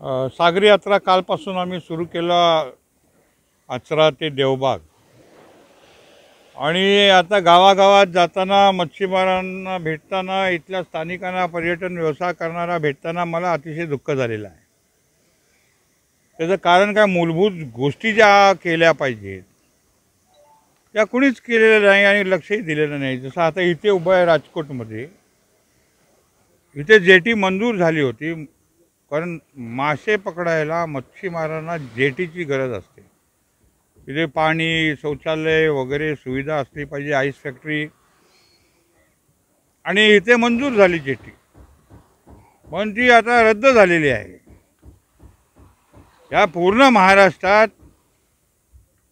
सागरी यात्रा कालपासून आम्ही सुरू केला आचरा ते देवबाग आणि आता गावागावात जाताना मच्छीमारांना भेटताना इथल्या स्थानिकांना पर्यटन व्यवसाय करणारा भेटताना मला अतिशय दुःख झालेलं आहे। त्याचं कारण काय, मूलभूत गोष्टी ज्या केल्या पाहिजेत त्या कुणीच केलेल्या नाही आणि लक्षही दिलेलं नाही। जसं आता इथे उभं आहे राजकोटमध्ये, इथे जेटी मंजूर झाली होती कारण मासे पकडायला मच्छीमारांना जेटीची गरज असते। इथे पाणी, शौचालय वगैरे सुविधा असली पाहिजे, आईस फॅक्टरी, आणि इथे मंजूर झाली जेटी, पण ती आता रद्द झालेली आहे। या पूर्ण महाराष्ट्रात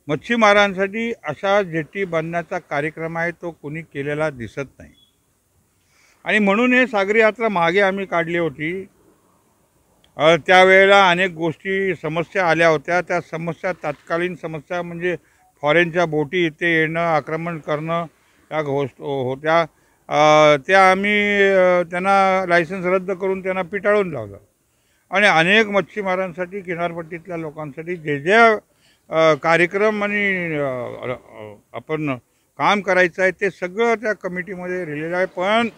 मच्छीमारांसाठी अशा जेटी बांधण्याचा कार्यक्रम आहे तो कोणी केलेला दिसत नाही। आणि म्हणून हे सागरी यात्रा मागे आम्ही काढली होती। त्यावेळेला अनेक गोष्टी समस्या आल्या होत्या। त्या समस्या, तात्कालीन समस्या म्हणजे फॉरेनच्या बोटी इथे येणं, आक्रमण करणं, या गोष्ट होत्या। त्या आम्ही त्यांना लायसन्स रद्द करून त्यांना पिटाळून लावलं आणि अनेक मच्छीमारांसाठी, किनारपट्टीतल्या लोकांसाठी जे जे कार्यक्रम आणि आपण काम करायचं आहे ते सगळं त्या कमिटीमध्ये रिलेलं आहे। पण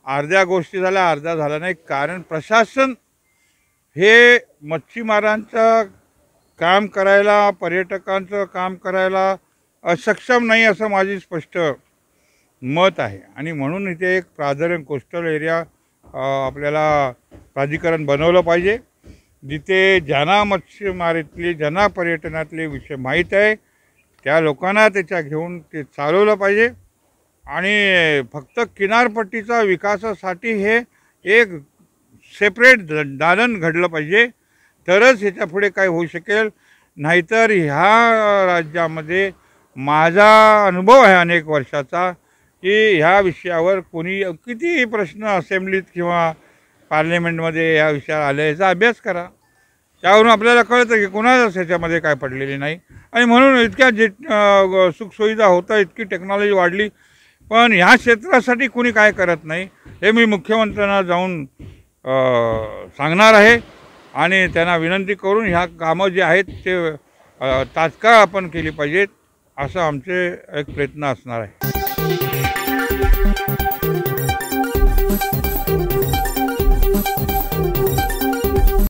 अर्ध्या गोष्टी झाल्या, अर्धा झाला नाही, कारण प्रशासन हे मच्छीमारांचं काम करायला, पर्यटकांचं काम करायला अक्षम नाही असं माझी स्पष्ट मत आहे। आणि म्हणून इथे एक प्राधान्य कोस्टल एरिया आपल्याला प्राधिकरण बनवलं पाहिजे, जिथे ज्यांना मच्छीमारीतले, ज्यांना पर्यटनातले विषय माहीत आहे त्या लोकांना त्याच्या घेऊन ते चालवलं पाहिजे। आणि फक्त किनारपट्टीचा विकासासाठी हे एक सेपरेट दालन घडलं पाहिजे, तरच ह्याच्या पुढे काय होऊ शकेल। नाहीतर ह्या राज्यामध्ये माझा अनुभव आहे अनेक वर्षाचा की ह्या विषयावर कोणी किती प्रश्न असेंब्लीत किंवा पार्लमेंटमध्ये या विषयावर आले याचा अभ्यास करा, त्यावरून आपल्याला कळतं की कोणालाच ह्याच्यामध्ये काय पडलेली नाही। आणि म्हणून इतक्या सुखसुविधा होतं, इतकी टेक्नॉलॉजी वाढली, पण ह्या क्षेत्रासाठी कोणी काय करत नाही हे मी मुख्यमंत्र्यांना जाऊन सांगणार आहे आणि त्यांना विनंती करून ह्या कामं जे आहेत ते तात्काळ आपण केली पाहिजेत, असं आमचे एक प्रयत्न असणार आहे।